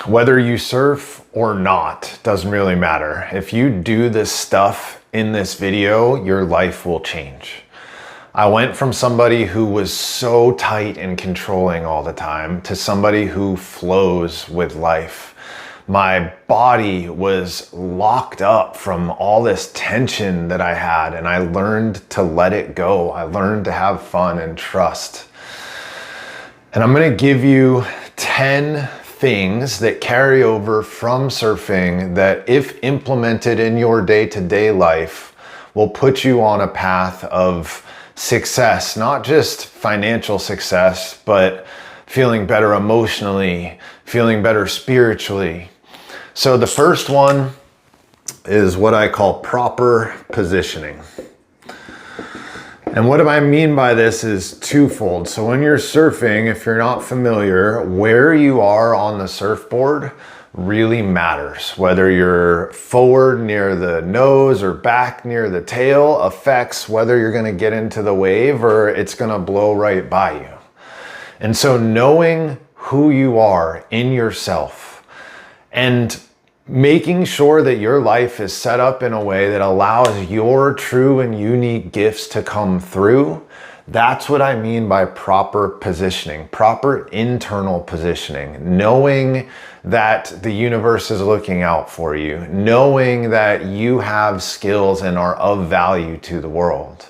Whether you surf or not, doesn't really matter. If you do this stuff in this video, your life will change. I went from somebody who was so tight and controlling all the time to somebody who flows with life. My body was locked up from all this tension that I had, and I learned to let it go. I learned to have fun and trust. And I'm gonna give you 10 things that carry over from surfing that, if implemented in your day-to-day life, will put you on a path of success, not just financial success, but feeling better emotionally, feeling better spiritually. So the first one is what I call proper positioning. And what I mean by this is twofold. So when you're surfing, if you're not familiar, where you are on the surfboard really matters. Whether you're forward near the nose or back near the tail affects whether you're gonna get into the wave or it's gonna blow right by you. And so knowing who you are in yourself and making sure that your life is set up in a way that allows your true and unique gifts to come through, that's what I mean by proper positioning, proper internal positioning, knowing that the universe is looking out for you, knowing that you have skills and are of value to the world,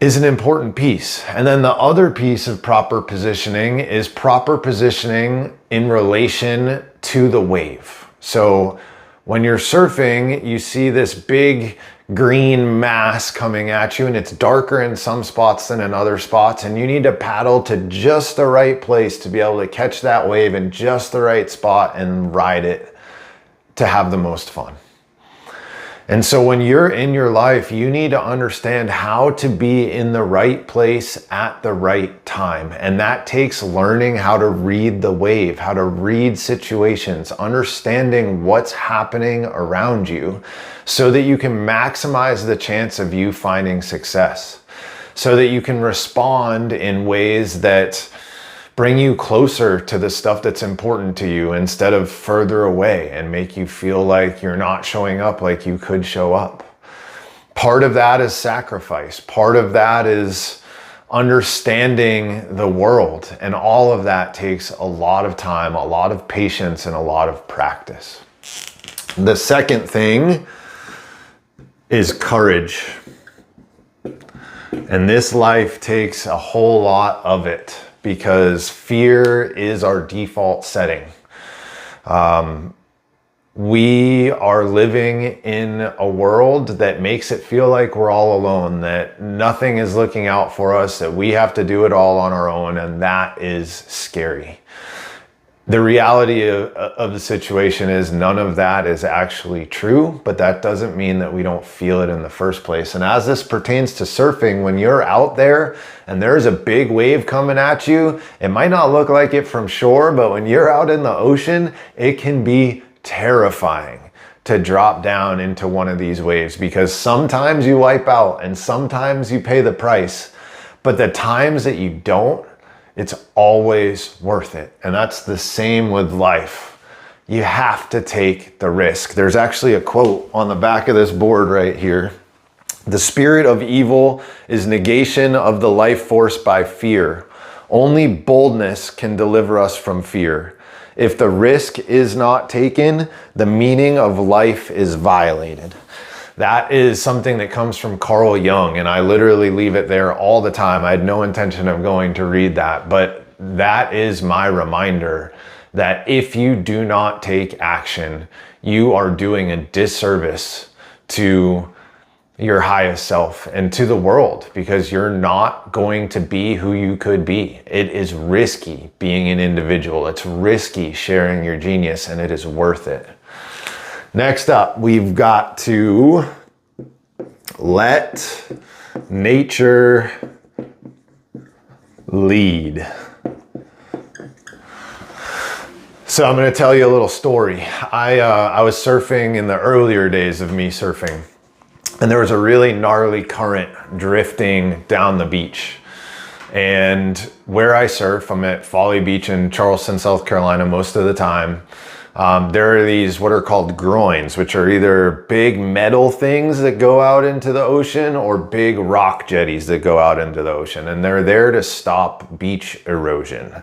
is an important piece. And then the other piece of proper positioning is proper positioning in relation to the wave. So when you're surfing, you see this big green mass coming at you, and it's darker in some spots than in other spots, and you need to paddle to just the right place to be able to catch that wave in just the right spot and ride it to have the most fun. And so when you're in your life, you need to understand how to be in the right place at the right time. And that takes learning how to read the wave, how to read situations, understanding what's happening around you so that you can maximize the chance of you finding success, so that you can respond in ways that bring you closer to the stuff that's important to you instead of further away and make you feel like you're not showing up like you could show up. Part of that is sacrifice. Part of that is understanding the world. And all of that takes a lot of time, a lot of patience, and a lot of practice. The second thing is courage. And this life takes a whole lot of it, because fear is our default setting. We are living in a world that makes it feel like we're all alone, that nothing is looking out for us, that we have to do it all on our own, and that is scary. The reality of the situation is none of that is actually true, but that doesn't mean that we don't feel it in the first place. And as this pertains to surfing, when you're out there and there's a big wave coming at you, it might not look like it from shore, but when you're out in the ocean, it can be terrifying to drop down into one of these waves, because sometimes you wipe out and sometimes you pay the price, but the times that you don't, it's always worth it. And that's the same with life. You have to take the risk. There's actually a quote on the back of this board right here. The spirit of evil is negation of the life force by fear. Only boldness can deliver us from fear. If the risk is not taken, the meaning of life is violated. That is something that comes from Carl Jung, and I literally leave it there all the time. I had no intention of going to read that, but that is my reminder that if you do not take action, you are doing a disservice to your highest self and to the world, because you're not going to be who you could be. It is risky being an individual. It's risky sharing your genius, and it is worth it. Next up, we've got to let nature lead. So I'm going to tell you a little story. I was surfing in the earlier days of me surfing, and there was a really gnarly current drifting down the beach. And where I surf, I'm at Folly Beach in Charleston, South Carolina most of the time. There are these what are called groins, which are either big metal things that go out into the ocean or big rock jetties that go out into the ocean. And they're there to stop beach erosion.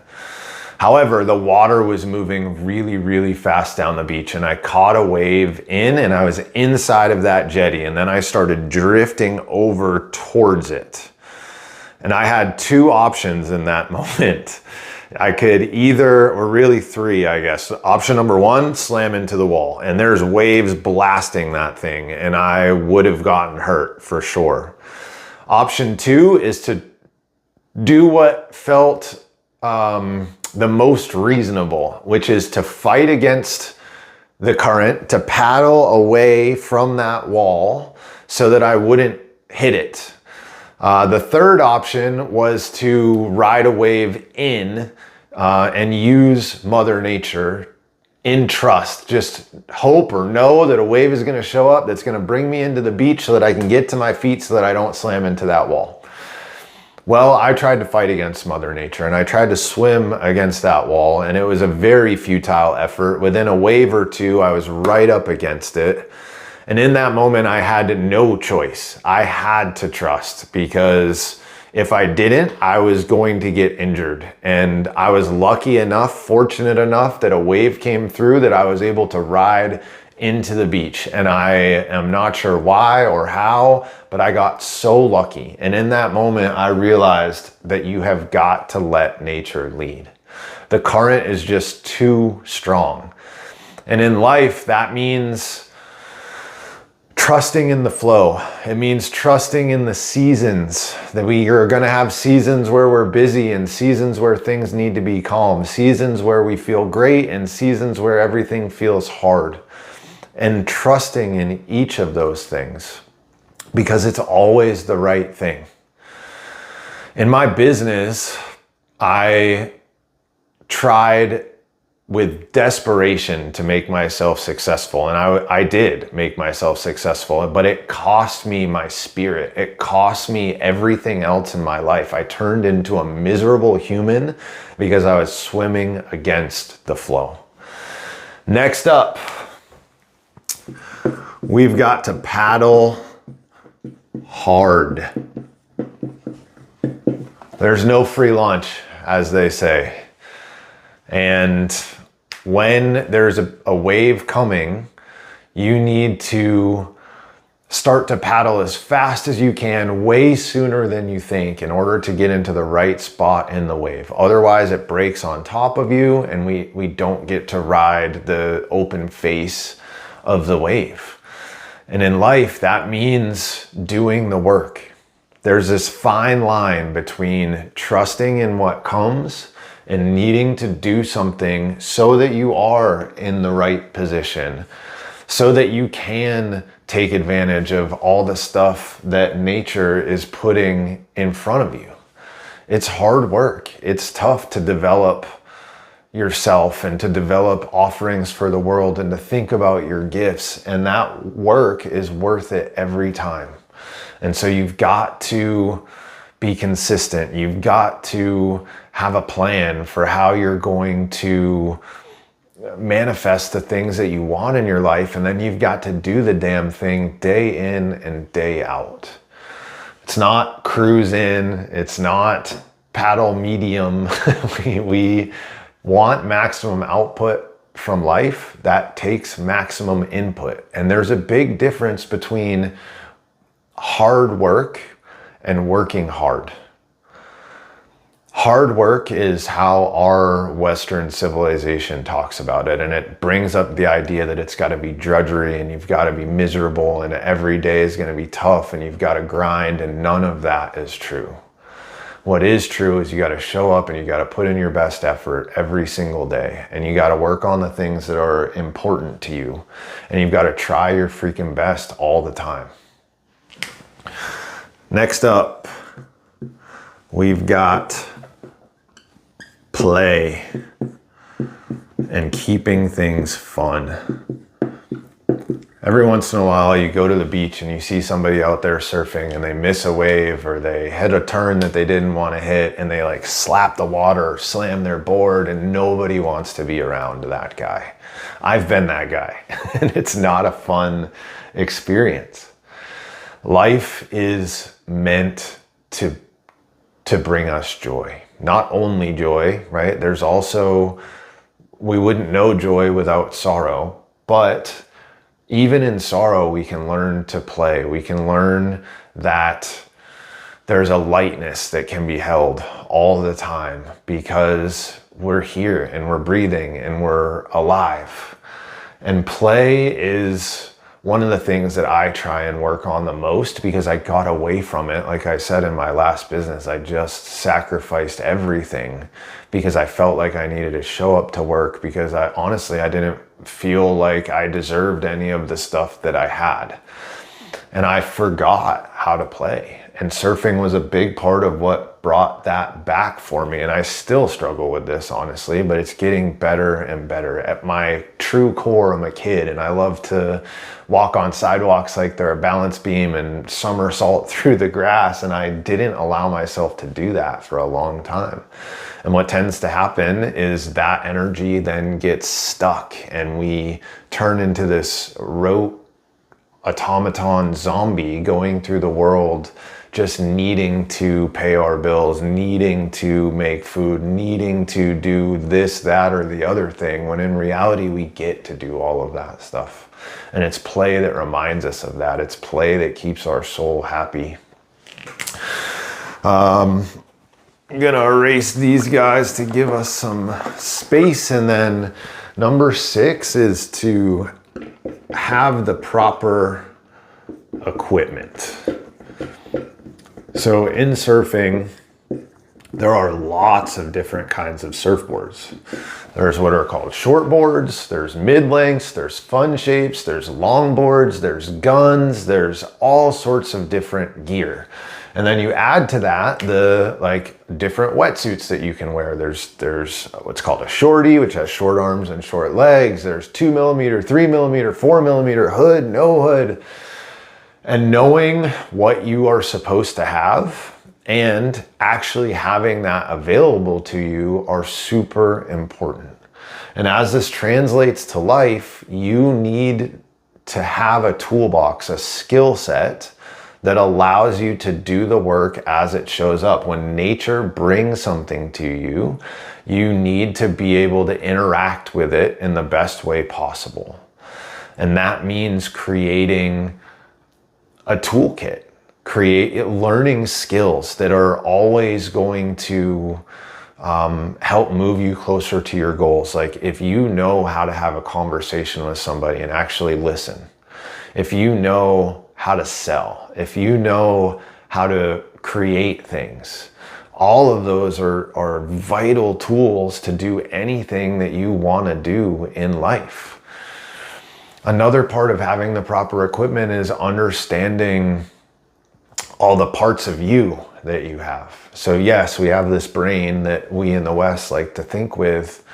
However, the water was moving really, really fast down the beach, and I caught a wave in, and I was inside of that jetty, and then I started drifting over towards it. And I had two options in that moment. I could either, or really three, I guess. Option number one, slam into the wall, and there's waves blasting that thing, and I would have gotten hurt for sure. Option two is to do what felt the most reasonable, which is to fight against the current, to paddle away from that wall so that I wouldn't hit it. The third option was to ride a wave in and use Mother Nature in trust. Just hope or know that a wave is going to show up that's going to bring me into the beach so that I can get to my feet so that I don't slam into that wall. Well, I tried to fight against Mother Nature, and I tried to swim against that wall, and it was a very futile effort. Within a wave or two, I was right up against it. And in that moment, I had no choice. I had to trust, because if I didn't, I was going to get injured. And I was lucky enough, fortunate enough, that a wave came through that I was able to ride into the beach. And I am not sure why or how, but I got so lucky. And in that moment, I realized that you have got to let nature lead. The current is just too strong. And in life, that means trusting in the flow. It means trusting in the seasons, that we are going to have seasons where we're busy and seasons where things need to be calm, seasons where we feel great and seasons where everything feels hard. And trusting in each of those things, because it's always the right thing. In my business, I tried with desperation to make myself successful. And I did make myself successful, but it cost me my spirit. It cost me everything else in my life. I turned into a miserable human because I was swimming against the flow. Next up, we've got to paddle hard. There's no free lunch, as they say. And when there's a wave coming, you need to start to paddle as fast as you can, way sooner than you think, in order to get into the right spot in the wave. Otherwise, it breaks on top of you, and we don't get to ride the open face of the wave. And in life, that means doing the work. There's this fine line between trusting in what comes and needing to do something so that you are in the right position, so that you can take advantage of all the stuff that nature is putting in front of you. It's hard work. It's tough to develop yourself and to develop offerings for the world and to think about your gifts. And that work is worth it every time. And so you've got to be consistent. You've got to have a plan for how you're going to manifest the things that you want in your life. And then you've got to do the damn thing day in and day out. It's not cruise in. It's not paddle medium. We want maximum output from life. That takes maximum input. And there's a big difference between hard work and working hard. Hard work is how our Western civilization talks about it, and it brings up the idea that it's got to be drudgery and you've got to be miserable and every day is going to be tough and you've got to grind, and none of that is true. What is true is you got to show up and you got to put in your best effort every single day, and you got to work on the things that are important to you, and you've got to try your freaking best all the time. Next up, we've got play and keeping things fun. Every once in a while you go to the beach and you see somebody out there surfing and they miss a wave or they hit a turn that they didn't want to hit and they like slap the water or slam their board, and nobody wants to be around that guy. I've been that guy and it's not a fun experience. Life is meant to bring us joy. Not only joy, right? There's also, we wouldn't know joy without sorrow, but even in sorrow, we can learn to play. We can learn that there's a lightness that can be held all the time because we're here and we're breathing and we're alive. And play is one of the things that I try and work on the most because I got away from it. Like I said, in my last business, I just sacrificed everything because I felt like I needed to show up to work because I didn't feel like I deserved any of the stuff that I had. And I forgot how to play. And surfing was a big part of what brought that back for me. And I still struggle with this, honestly, but it's getting better and better. At my true core, I'm a kid and I love to walk on sidewalks like they're a balance beam and somersault through the grass. And I didn't allow myself to do that for a long time. And what tends to happen is that energy then gets stuck and we turn into this rote automaton zombie going through the world, just needing to pay our bills, needing to make food, needing to do this, that, or the other thing, when in reality, we get to do all of that stuff. And it's play that reminds us of that. It's play that keeps our soul happy. I'm gonna erase these guys to give us some space. And then number 6 is to have the proper equipment. So in surfing, there are lots of different kinds of surfboards. There's what are called short boards, there's mid-lengths, there's fun shapes, there's long boards, there's guns, there's all sorts of different gear. And then you add to that the different wetsuits that you can wear. There's what's called a shorty, which has short arms and short legs. There's 2mm, 3mm, 4mm, hood, no hood. And knowing what you are supposed to have and actually having that available to you are super important. And as this translates to life, you need to have a toolbox, a skill set that allows you to do the work as it shows up. When nature brings something to you, you need to be able to interact with it in the best way possible. And that means creating a toolkit, learning skills that are always going to help move you closer to your goals. Like if you know how to have a conversation with somebody and actually listen, if you know how to sell, if you know how to create things, all of those are vital tools to do anything that you want to do in life. Another part of having the proper equipment is understanding all the parts of you that you have. So yes, we have this brain that we in the West like to think with,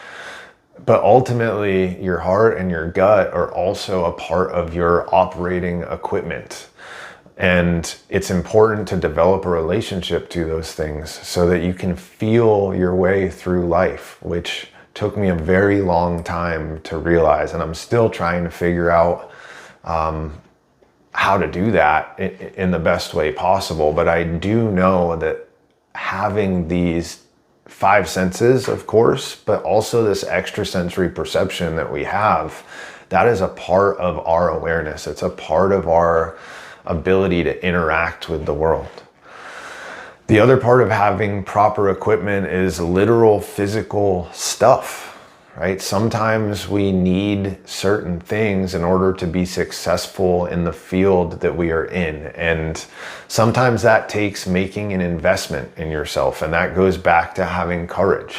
but ultimately your heart and your gut are also a part of your operating equipment. And it's important to develop a relationship to those things so that you can feel your way through life, which took me a very long time to realize, and I'm still trying to figure out how to do that in the best way possible. But I do know that having these 5 senses, of course, but also this extrasensory perception that we have, that is a part of our awareness. It's a part of our ability to interact with the world. The other part of having proper equipment is literal physical stuff, right? Sometimes we need certain things in order to be successful in the field that we are in. And sometimes that takes making an investment in yourself. And that goes back to having courage.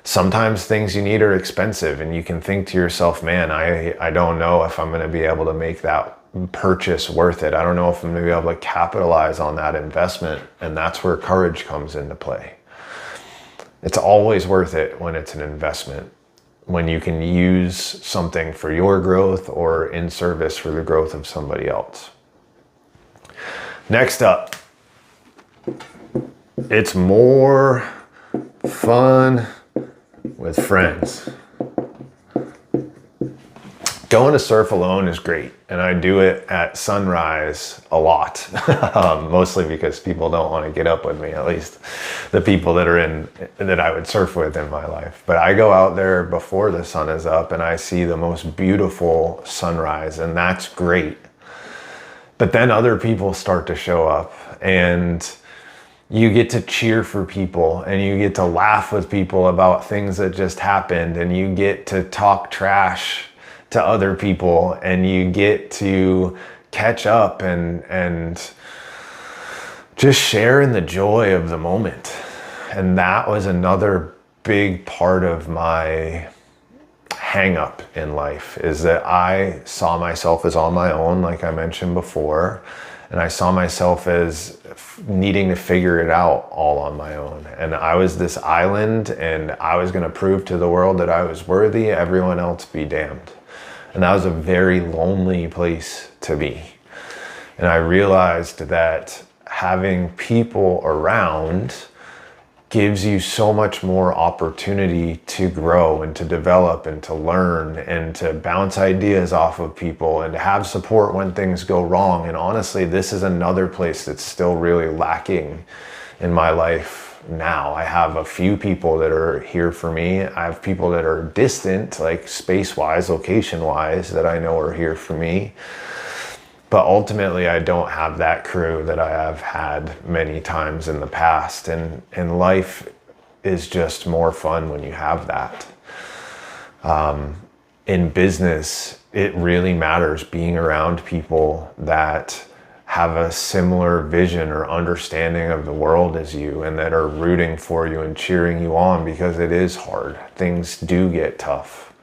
Sometimes things you need are expensive and you can think to yourself, man, I don't know if I'm going to be able to make that purchase worth it. I don't know if I'm going to be able to capitalize on that investment. And that's where courage comes into play. It's always worth it when it's an investment. when you can use something for your growth or in service for the growth of somebody else. Next up, it's more fun with friends. Going to surf alone is great, and I do it at sunrise a lot, mostly because people don't want to get up with me, at least the people that I would surf with in my life. But I go out there before the sun is up and I see the most beautiful sunrise, and that's great. But then other people start to show up, and you get to cheer for people, and you get to laugh with people about things that just happened, and you get to talk trash to other people, and you get to catch up and just share in the joy of the moment. And that was another big part of my hang up in life, is that I saw myself as on my own, like I mentioned before, and I saw myself as needing to figure it out all on my own. And I was this island, and I was going to prove to the world that I was worthy, everyone else be damned. And that was a very lonely place to be. And I realized that having people around gives you so much more opportunity to grow and to develop and to learn and to bounce ideas off of people and to have support when things go wrong. And honestly, this is another place that's still really lacking in my life now. I have a few people that are here for me. I have people that are distant, like space-wise, location-wise, that I know are here for me. But ultimately, I don't have that crew that I have had many times in the past. And life is just more fun when you have that. In business, it really matters being around people that have a similar vision or understanding of the world as you, and that are rooting for you and cheering you on, because it is hard. Things do get tough.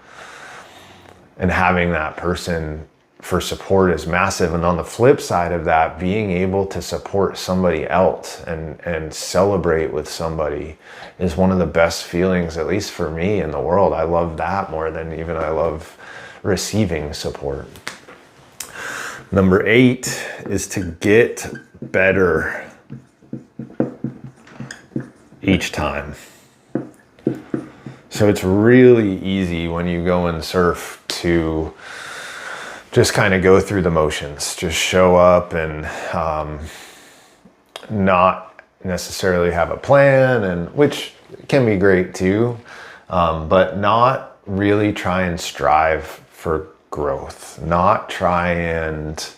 And having that person for support is massive. And on the flip side of that, being able to support somebody else and celebrate with somebody is one of the best feelings, at least for me, in the world. I love that more than even I love receiving support. Number 8 is to get better each time. So it's really easy when you go and surf to just kind of go through the motions, just show up and not necessarily have a plan, and which can be great too, but not really try and strive for growth, not try and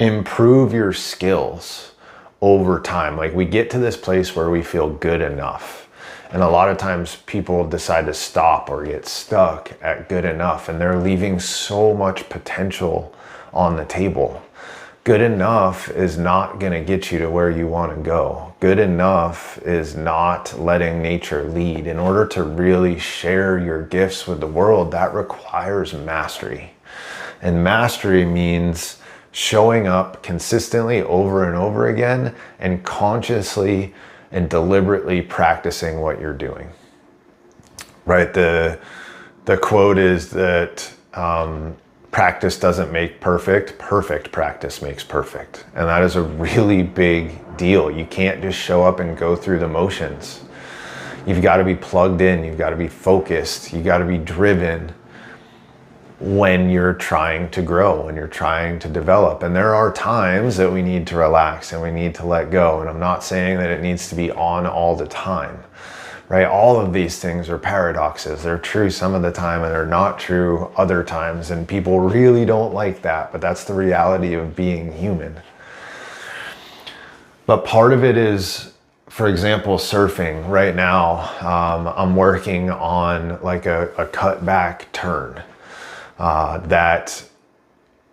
improve your skills over time. Like, we get to this place where we feel good enough. And a lot of times people decide to stop or get stuck at good enough, and they're leaving so much potential on the table. Good enough is not going to get you to where you want to go. Good enough is not letting nature lead. In order to really share your gifts with the world, that requires mastery. And mastery means showing up consistently over and over again, and consciously and deliberately practicing what you're doing. Right? The quote is that practice doesn't make perfect, perfect practice makes perfect. And that is a really big deal. You can't just show up and go through the motions. You've got to be plugged in, you've got to be focused, you got to be driven when you're trying to grow, when you're trying to develop. And there are times that we need to relax and we need to let go. And I'm not saying that it needs to be on all the time, right? All of these things are paradoxes. They're true some of the time and they're not true other times. And people really don't like that, but that's the reality of being human. But part of it is, for example, surfing. Right now, I'm working on like a cut back turn. That,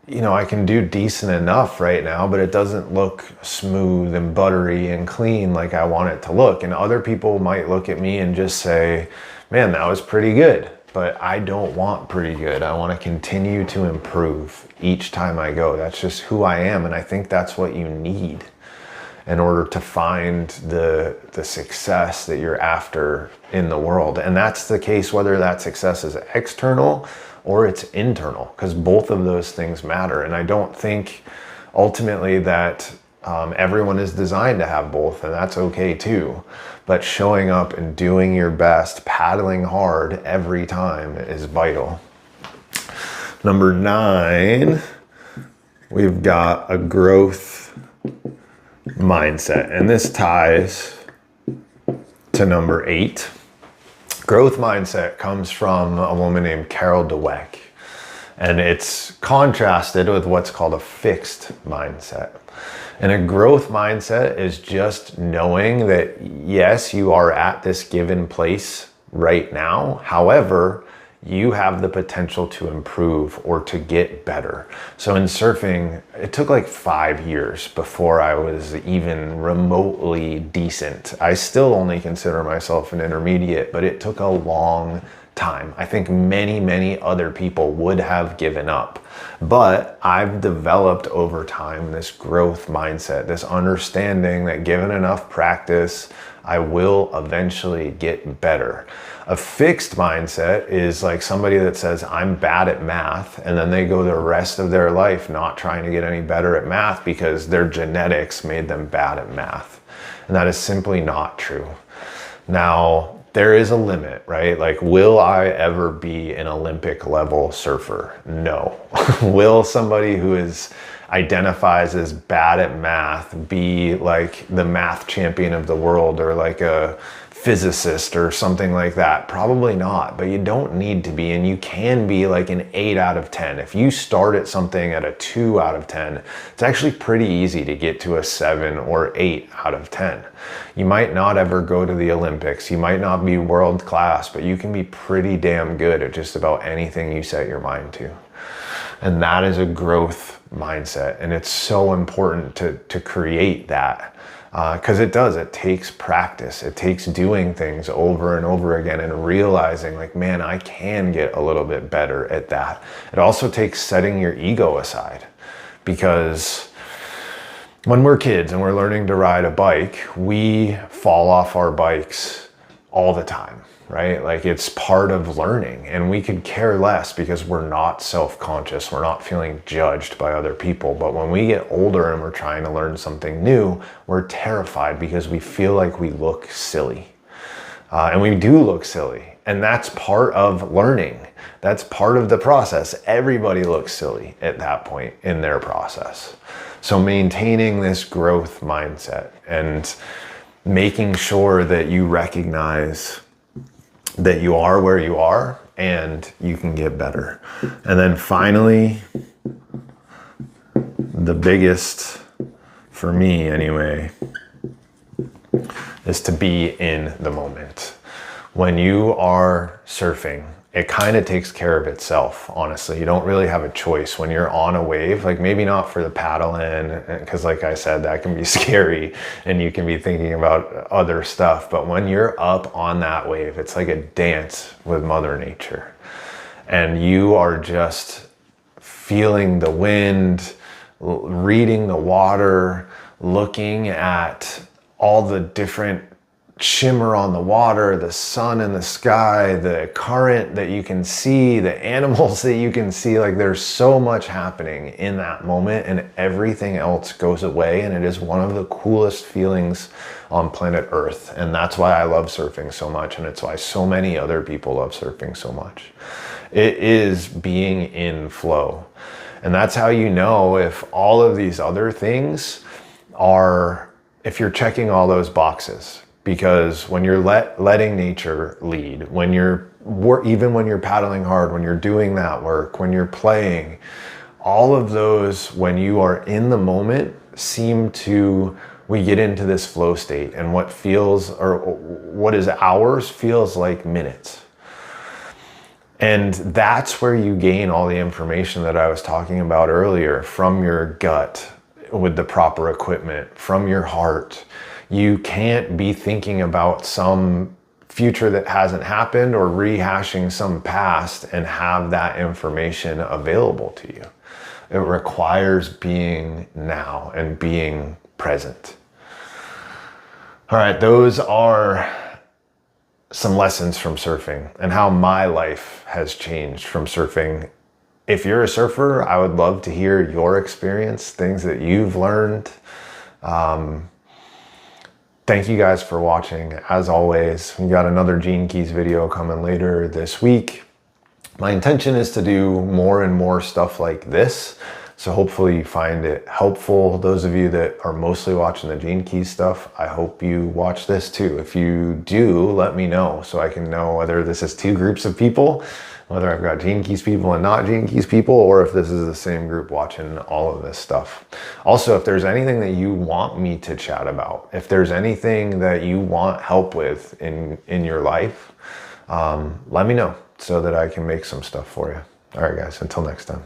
you know, I can do decent enough right now, but it doesn't look smooth and buttery and clean like I want it to look. And other people might look at me and just say, man, that was pretty good. But I don't want pretty good. I want to continue to improve each time I go. That's just who I am. And I think that's what you need. in order to find the success that you're after in the world. And that's the case whether that success is external or it's internal, because both of those things matter. And I don't think ultimately that everyone is designed to have both, and that's okay too. But showing up and doing your best, paddling hard every time is vital. Number 9, we've got a growth mindset, and this ties to number 8. Growth mindset comes from a woman named Carol Dweck, and it's contrasted with what's called a fixed mindset. And a growth mindset is just knowing that yes, you are at this given place right now. However, you have the potential to improve or to get better. So in surfing, it took like 5 years before I was even remotely decent. I still only consider myself an intermediate, but it took a long time. I think many other people would have given up. But I've developed over time this growth mindset, this understanding that given enough practice, I will eventually get better. A fixed mindset is like somebody that says, I'm bad at math, and then they go the rest of their life not trying to get any better at math because their genetics made them bad at math. And that is simply not true. Now, there is a limit, right? Like, will I ever be an Olympic level surfer? No. Will somebody who identifies as bad at math be like the math champion of the world, or like a physicist or something like that? Probably not, but you don't need to be, and you can be like an 8 out of 10. If you start at something at a 2 out of 10, it's actually pretty easy to get to a 7 or 8 out of 10. You might not ever go to the Olympics, you might not be world class, but you can be pretty damn good at just about anything you set your mind to. And that is a growth mindset, and it's so important to create that. Because it takes practice. It takes doing things over and over again and realizing like, man, I can get a little bit better at that. It also takes setting your ego aside, because when we're kids and we're learning to ride a bike, we fall off our bikes all the time, right? Like, it's part of learning, and we could care less because we're not self-conscious. We're not feeling judged by other people. But when we get older and we're trying to learn something new, we're terrified because we feel like we look silly. And we do look silly. And that's part of learning. That's part of the process. Everybody looks silly at that point in their process. So maintaining this growth mindset and making sure that you recognize that you are where you are and you can get better. And then finally, the biggest, for me anyway, is to be in the moment. When you are surfing, it kind of takes care of itself, honestly. You don't really have a choice when you're on a wave, like maybe not for the paddle in, because like I said, that can be scary and you can be thinking about other stuff. But when you're up on that wave, it's like a dance with Mother Nature. And you are just feeling the wind, reading the water, looking at all the different shimmer on the water, the sun in the sky, the current that you can see, the animals that you can see. Like, there's so much happening in that moment, and everything else goes away, and it is one of the coolest feelings on planet Earth. And that's why I love surfing so much, and it's why so many other people love surfing so much. It is being in flow. And that's how you know if all of these other things are, if you're checking all those boxes. Because when you're letting nature lead, when even when you're paddling hard, when you're doing that work, when you're playing, all of those, when you are in the moment, we get into this flow state, and what is hours feels like minutes. And that's where you gain all the information that I was talking about earlier, from your gut with the proper equipment, from your heart. You can't be thinking about some future that hasn't happened or rehashing some past and have that information available to you. It requires being now and being present. All right, those are some lessons from surfing and how my life has changed from surfing. If you're a surfer, I would love to hear your experience, things that you've learned. Thank you guys for watching. As always, we got another Gene Keys video coming later this week. My intention is to do more and more stuff like this. So hopefully you find it helpful. Those of you that are mostly watching the Gene Keys stuff, I hope you watch this too. If you do, let me know so I can know whether this is two groups of people, whether I've got Gene Keys people and not Gene Keys people, or if this is the same group watching all of this stuff. Also, if there's anything that you want me to chat about, if there's anything that you want help with in your life, let me know so that I can make some stuff for you. All right, guys, until next time.